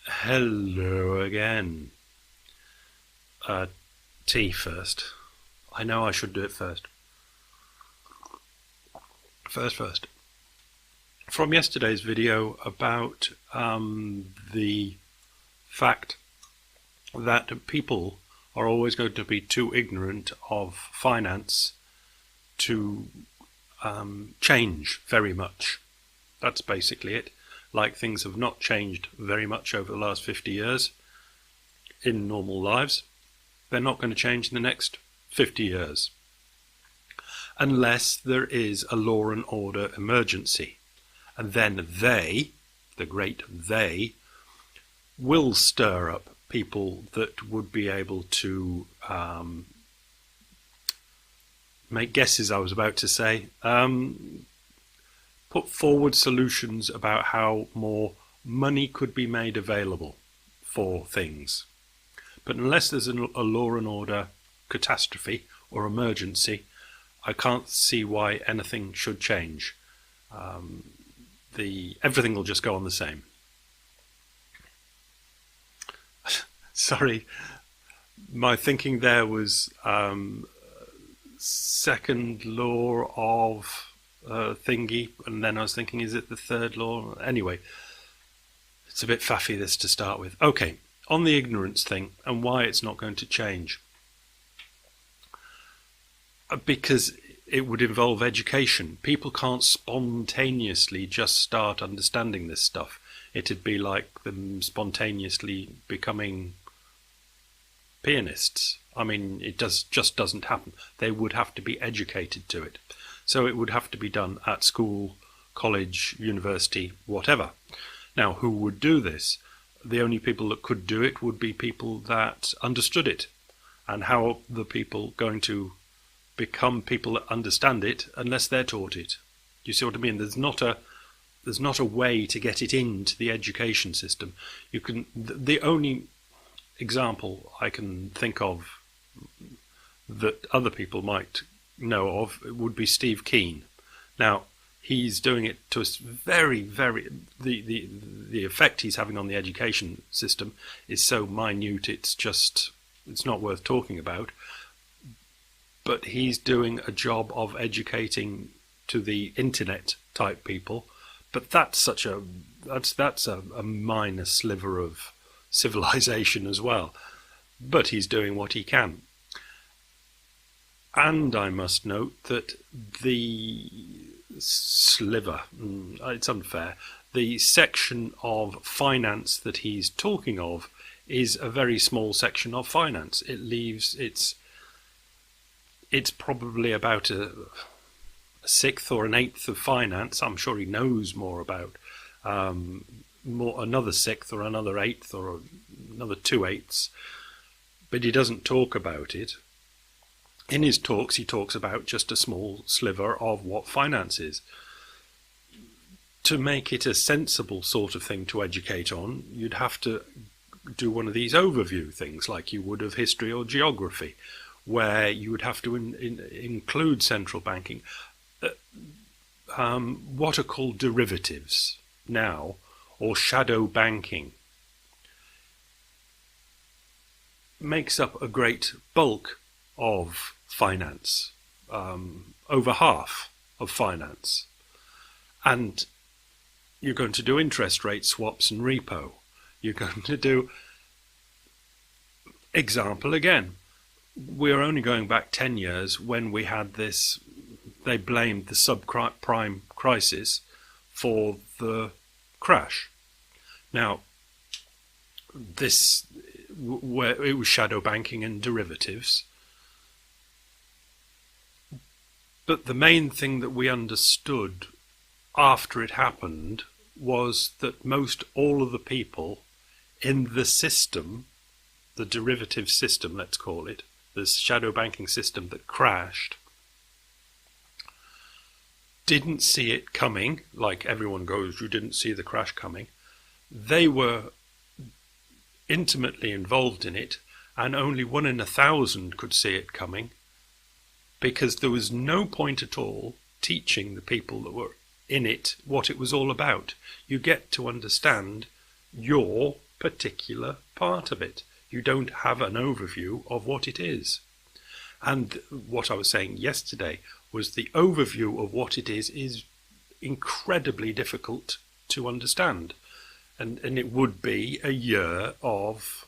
Hello again. Tea first. I know I should do it first. First. From yesterday's video about the fact that people are always going to be too ignorant of finance to change very much. That's basically it. Like things have not changed very much over the last 50 years in normal lives, they're not going to change in the next 50 years. Unless there is a law and order emergency. And then they, the great they, will stir up people that would be able to make guesses, I was about to say, put forward solutions about how more money could be made available for things. But unless there's a law and order catastrophe or emergency, I can't see why anything should change. Everything will just go on the same. Sorry, my thinking there was second law of thingy, and then I was thinking, is it the third law? Anyway, it's a bit faffy this to start with. Okay, on the ignorance thing and why it's not going to change. Because it would involve education. People can't spontaneously just start understanding this stuff. It'd be like them spontaneously becoming pianists. I mean, it just doesn't happen. They would have to be educated to it. So it would have to be done at school, college, university, whatever. Now, who would do this? The only people that could do it would be people that understood it. And how are the people going to become people that understand it unless they're taught it? Do you see what I mean? There's not a way to get it into the education system. You can. The only example I can think of that other people might know of would be Steve Keen. Now, he's doing it to a very, very... The effect he's having on the education system is so minute, it's not worth talking about. But he's doing a job of educating to the internet type people. But that's a minor sliver of civilization as well. But he's doing what he can. And I must note that the sliver, it's unfair, the section of finance that he's talking of is a very small section of finance. It's probably about a sixth or an eighth of finance. I'm sure he knows more about another sixth or another eighth or another 2/8, but he doesn't talk about it. In his talks, he talks about just a small sliver of what finance is. To make it a sensible sort of thing to educate on, you'd have to do one of these overview things like you would of history or geography, where you would have to include central banking. What are called derivatives now, or shadow banking, makes up a great bulk of finance, over half of finance. And you're going to do interest rate swaps and repo. You're going to do, example again, we're only going back 10 years when we had this, they blamed the subprime crisis for the crash. Now, where it was shadow banking and derivatives. But the main thing that we understood after it happened was that most all of the people in the system, the derivative system, let's call it, the shadow banking system that crashed, didn't see it coming, like everyone goes, you didn't see the crash coming. They were intimately involved in it, and only 1 in 1,000 could see it coming, because there was no point at all teaching the people that were in it what it was all about. You get to understand your particular part of it. You don't have an overview of what it is. And what I was saying yesterday was the overview of what it is incredibly difficult to understand. And it would be a year of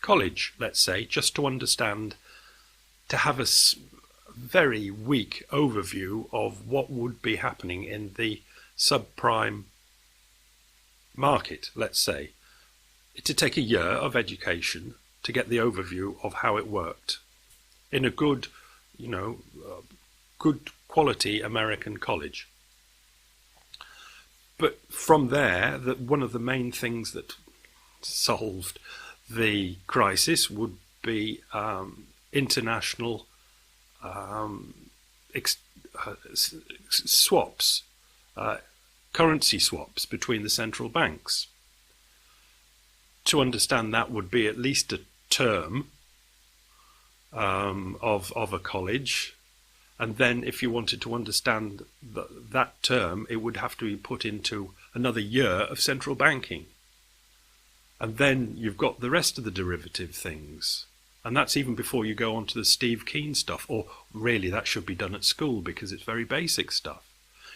college, let's say, just to understand, to have a very weak overview of what would be happening in the subprime market, let's say. To take a year of education to get the overview of how it worked in a good, good quality American college. But from there, one of the main things that solved the crisis would be international swaps, currency swaps between the central banks. To understand that would be at least a term of a college, and then if you wanted to understand that term, it would have to be put into another year of central banking. And then you've got the rest of the derivative things. And that's even before you go on to the Steve Keen stuff, or really that should be done at school because it's very basic stuff.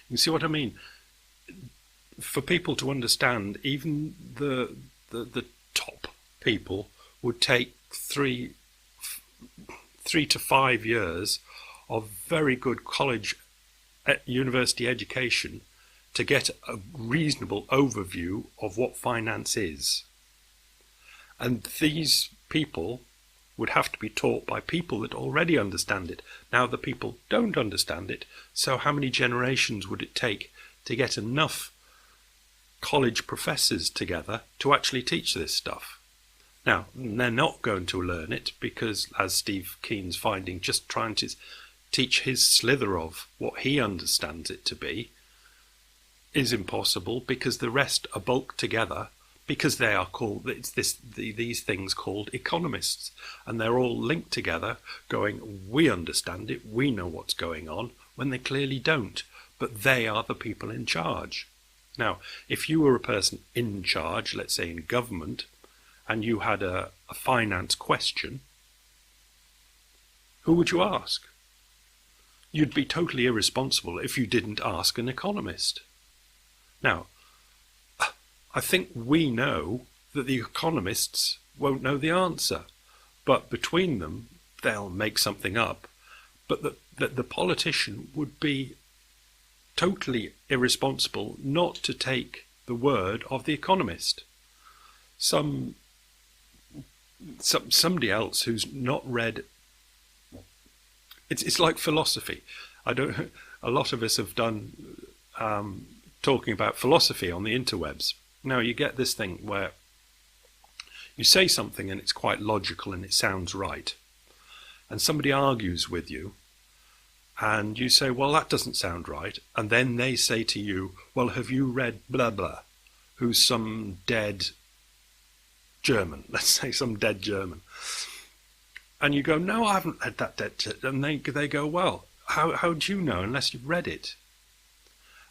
You see what I mean? For people to understand, even the top people would take 3 to 5 years of very good college university education to get a reasonable overview of what finance is. And these people would have to be taught by people that already understand it. Now the people don't understand it, so how many generations would it take to get enough college professors together to actually teach this stuff? Now, they're not going to learn it because, as Steve Keen's finding, just trying to teach his slither of what he understands it to be is impossible, because the rest are bulked together, because they are called, these things called economists, and they're all linked together going, we understand it, we know what's going on, when they clearly don't, but they are the people in charge. Now, if you were a person in charge, let's say in government, and you had a finance question, who would you ask? You'd be totally irresponsible if you didn't ask an economist. Now, I think we know that the economists won't know the answer, but between them, they'll make something up. But that the politician would be totally irresponsible not to take the word of the economist. Somebody else who's not read. It's like philosophy. A lot of us have done talking about philosophy on the interwebs. Now you get this thing where you say something and it's quite logical and it sounds right, and somebody argues with you, and you say, well, that doesn't sound right, and then they say to you, well, have you read blah blah, who's some dead German, let's say some dead German, and you go, no, I haven't read that dead, and they go, well, how do you know unless you've read it?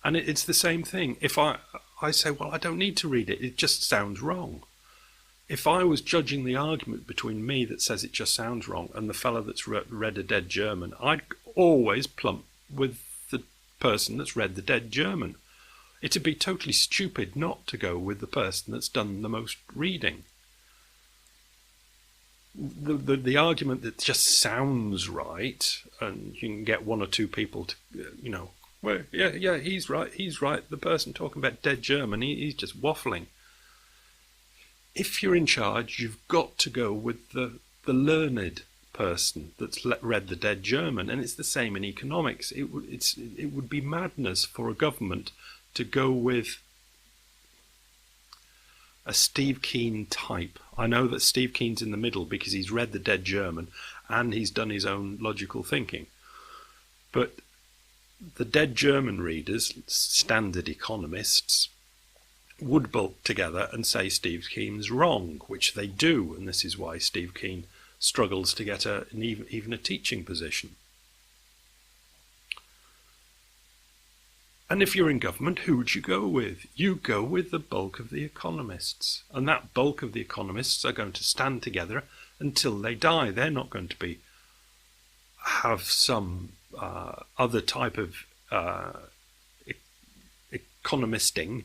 And it's the same thing. If I say, well, I don't need to read it, it just sounds wrong. If I was judging the argument between me that says it just sounds wrong and the fellow that's read a dead German, I'd always plump with the person that's read the dead German. It'd be totally stupid not to go with the person that's done the most reading. The argument that just sounds right, and you can get one or two people to, well, yeah, he's right, the person talking about dead German, he's just waffling. If you're in charge, you've got to go with the learned person that's read the dead German, and it's the same in economics. It would be madness for a government to go with a Steve Keen type. I know that Steve Keen's in the middle because he's read the dead German and he's done his own logical thinking. But the dead German readers, standard economists, would bulk together and say Steve Keen's wrong, which they do, and this is why Steve Keen struggles to get even a teaching position. And if you're in government, who would you go with? You go with the bulk of the economists. And that bulk of the economists are going to stand together until they die. They're not going to have some other type of economisting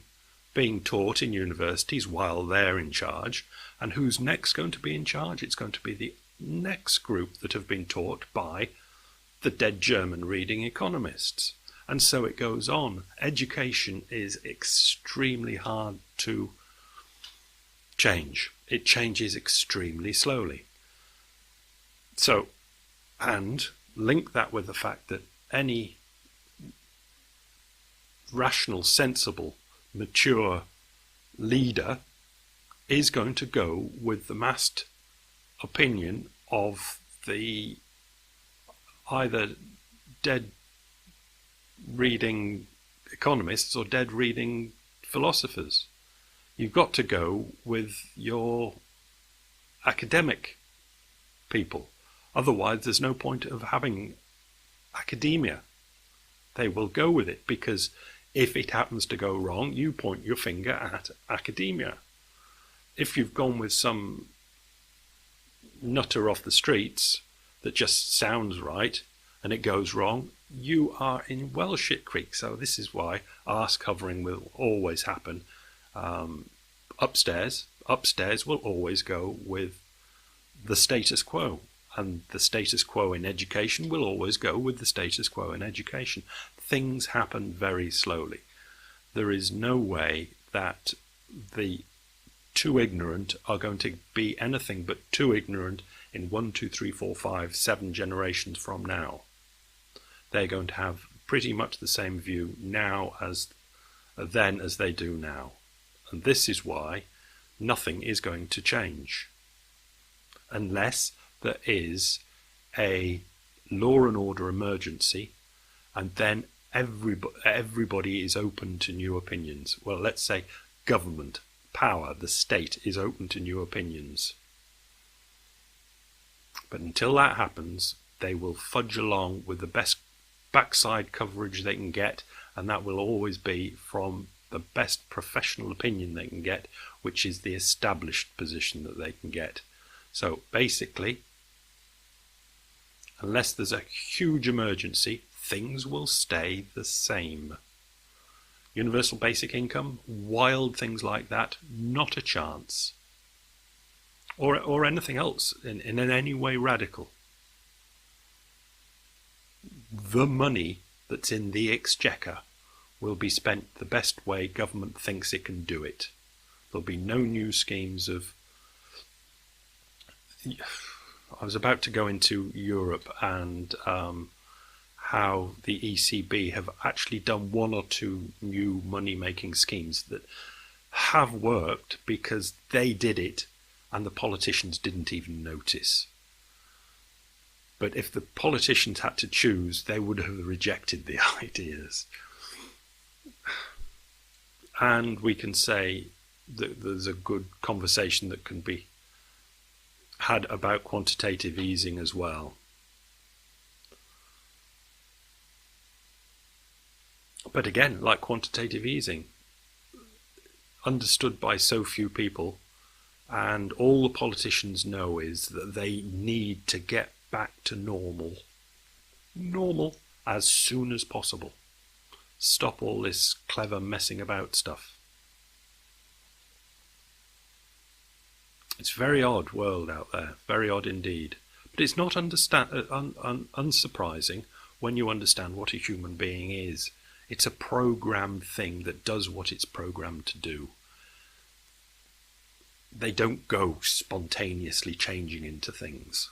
being taught in universities while they're in charge. And who's next going to be in charge? It's going to be the next group that have been taught by the dead German reading economists. And so it goes on. Education is extremely hard to change. It changes extremely slowly. So, and link that with the fact that any rational, sensible, mature leader is going to go with the massed opinion of the either dead reading economists or dead reading philosophers. You've got to go with your academic people. Otherwise, there's no point of having academia. They will go with it because if it happens to go wrong, you point your finger at academia. If you've gone with some nutter off the streets that just sounds right and it goes wrong, you are in well shit creek. So this is why arse covering will always happen. Upstairs will always go with the status quo, and the status quo in education will always go with the status quo in education. Things happen very slowly. There is no way that the too ignorant are going to be anything but too ignorant in 1, 2, 3, 4, 5, 7 generations from now. They're going to have pretty much the same view now as then as they do now. And this is why nothing is going to change unless there is a law and order emergency, and then everybody is open to new opinions. Well, let's say government, power, the state is open to new opinions. But until that happens, they will fudge along with the best backside coverage they can get, and that will always be from the best professional opinion they can get, which is the established position that they can get. So basically, unless there's a huge emergency, things will stay the same. Universal basic income, wild things like that, not a chance. Or anything else in any way radical. The money that's in the exchequer will be spent the best way government thinks it can do it. There'll be no new schemes of... I was about to go into Europe and how the ECB have actually done 1 or 2 new money-making schemes that have worked because they did it and the politicians didn't even notice. But if the politicians had to choose, they would have rejected the ideas. And we can say that there's a good conversation that can be had about quantitative easing as well. But again, like quantitative easing, understood by so few people, and all the politicians know is that they need to get back to normal as soon as possible. Stop all this clever messing about stuff. It's a very odd world out there, very odd indeed. But it's not unsurprising when you understand what a human being is. It's a programmed thing that does what it's programmed to do. They don't go spontaneously changing into things.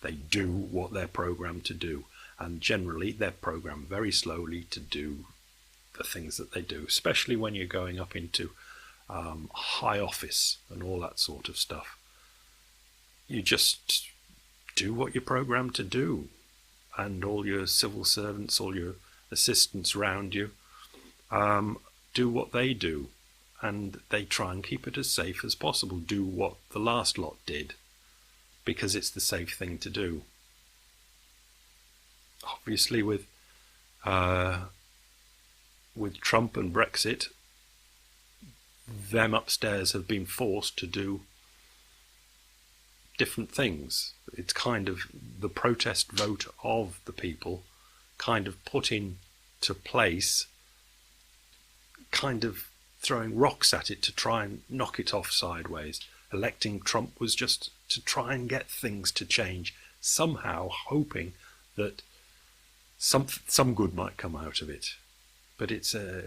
They do what they're programmed to do. And generally, they're programmed very slowly to do the things that they do, especially when you're going up into high office and all that sort of stuff. You just do what you're programmed to do. And all your civil servants, all your assistants around you, do what they do. And they try and keep it as safe as possible. Do what the last lot did, because it's the safe thing to do. Obviously with with Trump and Brexit, them upstairs have been forced to do different things. It's kind of the protest vote of the people kind of put into place, kind of throwing rocks at it to try and knock it off sideways. Electing Trump was just to try and get things to change somehow, hoping that some good might come out of it. But it's a